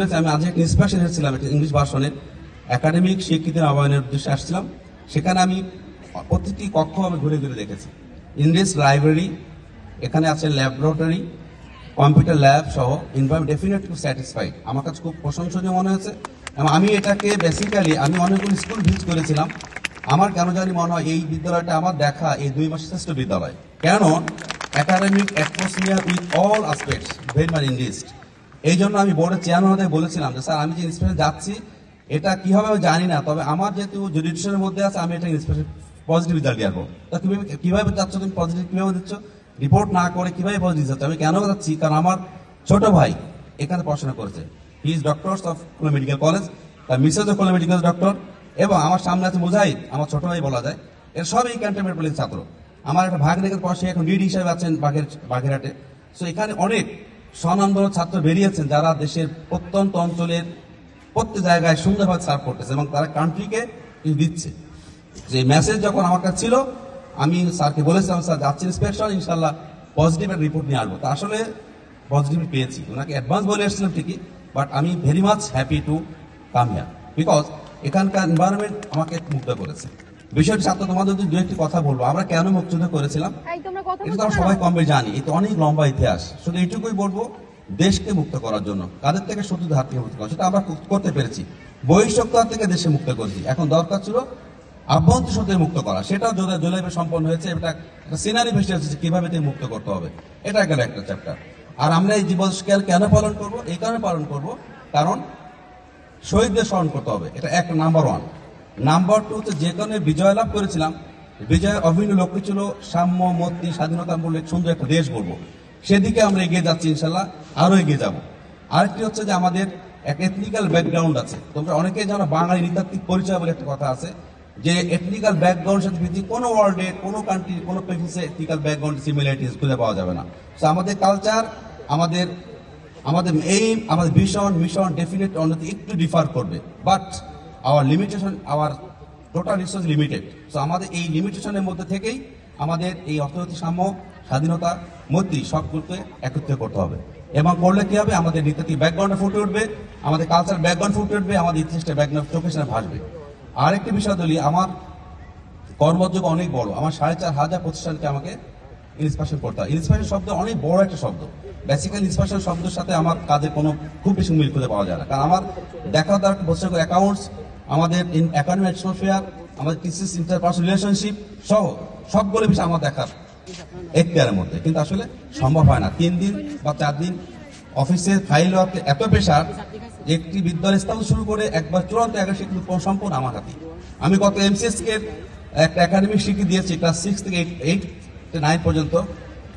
শুনেছি, আমি আজ একটা ইন্সপিরেশন এসেছিলাম একটা ইংলিশ ভার্সনের একাডেমিক স্বীকৃতি আহ্বানের উদ্দেশ্যে আসছিলাম। সেখানে আমি প্রতিটি কক্ষ আমি ঘুরে ঘুরে দেখেছি। ইংলিশ লাইব্রেরি, এখানে আছে ল্যাবরেটরি, কম্পিউটার ল্যাব সহ এনভায়রনমেন্ট ডেফিনেটলি স্যাটিসফাইড। আমার কাছে খুব প্রশংসনীয় মনে হয়েছে। এবং আমি এটাকে বেসিক্যালি আমি অনেকগুলো স্কুল ভিজিট করেছিলাম। আমার কেন জানি মনে হয় এই বিদ্যালয়টা আমার দেখা এই 2 মাসের শ্রেষ্ঠ বিদ্যালয়। কেন? Academic atmosphere with all aspects very much enriched. এই জন্য আমি বোর্ডের চেয়ারম্যান বলেছিলাম যে স্যার, আমি যে ইন্সপিরেশন যাচ্ছি এটা কি হবে আমি জানি না, তবে আমার যেহেতু জুডিশনের মধ্যে আছে আমি এটা ইন্সপিরেশন পজিটিভ রেজাল্ট দিয়ে আসবো। তা কিভাবে যাচ্ছ তুমি, পজিটিভ কিভাবে দিচ্ছ? রিপোর্ট না করে কিভাবে পজিটিভ যাচ্ছে? আমি কেন যাচ্ছি? কারণ আমার ছোট ভাই এখানে পড়াশোনা করেছে। He is doctors of Khulna medical college, তার Mrs of Khulna medical doctor, এবং আমার সামনে আছে মুজাহিদ, আমার ছোট ভাই বলা যায়। এর সব এই ক্যান্টনমেন্ট কলেজের ছাত্র। আমার একটা ভাগ্নের পড়াশোনা এখন ডিডি হিসাবে আছেন বাগেরহাটে। সো এখানে অনেক স্বনামধন্য ছাত্র বেরিয়েছেন যারা দেশের প্রত্যন্ত অঞ্চলের প্রত্যেক জায়গায় সুন্দরভাবে সার্ভ করতেছে এবং তারা কান্ট্রিকে দিচ্ছে। যে মেসেজ যখন আমার কাছে ছিল, আমি স্যারকে বলেছিলাম স্যার যাচ্ছি ইন্সপেকশন, ইনশাল্লাহ পজিটিভ একটা রিপোর্ট নিয়ে আসবো। তা আসলে পজিটিভ পেয়েছি। ওনাকে অ্যাডভান্স বলে এসেছিলাম ঠিকই, বাট আমি very much happy to come here because এখানকার এনভায়রনমেন্ট আমাকে মুগ্ধ করেছে। বিষয়টি ছাত্র তোমাদের দু একটি কথা বলবো। আমরা কেন মুক্তিযুদ্ধ করেছিলাম এটা তো আমরা সবাই কমবে জানি, এই তো অনেক লম্বা ইতিহাস। শুধু এইটুকুই বলবো, দেশকে মুক্ত করার জন্য। কাদের থেকে? শত্রুদের হাত থেকে মুক্ত করা, সেটা আমরা করতে পেরেছি। বহিঃশক্তি হাত থেকে দেশে মুক্ত করেছি। এখন দরকার ছিল আভ্যন্তর শত্রু মুক্ত করা, সেটাও জুলাইয়ে সম্পন্ন হয়েছে। এটা একটা সিনারি ভেসে এসেছে কিভাবে তিনি মুক্ত করতে হবে। এটা গেল একটা চ্যাপ্টার। আর আমরা এই দিবস কেন পালন করব? এই কারণে পালন করব কারণ শহীদদের স্মরণ করতে হবে। এটা এক নাম্বার 1। নাম্বার 2 হচ্ছে যে কারণে বিজয় লাভ করেছিলাম, বিজয়ের অভিন্ন লক্ষ্য ছিল সাম্য, মৈত্রী, স্বাধীনতা বলে সুন্দর একটা দেশ গড়ব। সেদিকে আমরা এগিয়ে যাচ্ছি, ইনশাল্লাহ আরো এগিয়ে যাব। আরেকটি হচ্ছে যে আমাদের এক এথনিক্যাল ব্যাকগ্রাউন্ড আছে। তোমরা অনেকেই জানো বাঙালি নৃতাত্ত্বিক পরিচয় বলে একটা কথা আছে, যে এথনিক্যাল ব্যাকগ্রাউন্ড সাথে ভিত্তিক কোনো ওয়ার্ল্ডে কোনো কান্ট্রি কোনো প্রেফারেন্সে এথনিক্যাল ব্যাকগ্রাউন্ড সিমিলারিটিস খুঁজে পাওয়া যাবে না। তো আমাদের কালচার, আমাদের এইম, আমাদের মিশন ডেফিনেট অন্যতে একটু ডিফার করবে, but our limitation, our total resource limited. So আমাদের এই লিমিটেশনের মধ্যে থেকেই আমাদের এই অর্থনৈতিক সাম্য, স্বাধীনতা, মৈত্রী সবগুলোকে একত্রিত করতে হবে। এবং করলে কি হবে? আমাদের নৃতাত্ত্বিক ব্যাকগ্রাউন্ডে ফুটে উঠবে, আমাদের কালচার ব্যাকগ্রাউন্ড ফুটে উঠবে, আমাদের ইতিহাসটা ব্যাকগ্রাউন্ড চোখের সামনে ভাসবে। আরেকটি বিষয় বলি, আমার কর্মযোগ অনেক বড়। আমার 4500 প্রতিষ্ঠানকে আমাকে ইন্সপিরেশন করতে হয়। ইন্সপিরেশন শব্দ অনেক বড় একটা শব্দ। বেসিক্যালি ইন্সপিরেশন শব্দের সাথে আমার কাজের কোনো খুব বেশি মিল খুঁজে পাওয়া যায় না। কারণ আমার দেখা দ্বারা বছর অ্যাকাউন্টস, আমাদের একাডেমিক অ্যাটমসফিয়ার, আমাদের টিচিস ইন্টারপার্সোনাল রিলেশনশিপ সহ সবগুলো বিষয় আমার দেখার এখতিয়ারের মধ্যে, কিন্তু আসলে সম্ভব হয় না। 3 দিন বা 4 দিন অফিসের ফাইল এত প্রেশার যে একটি বিদ্যালয় স্থাপন শুরু করে একবার চূড়ান্ত একাডেমিক সম্পূর্ণ আমার হাতে। আমি গত MCS কে একটা একাডেমিক স্বীকৃতি দিয়েছি ক্লাস 6 থেকে 8 9 পর্যন্ত।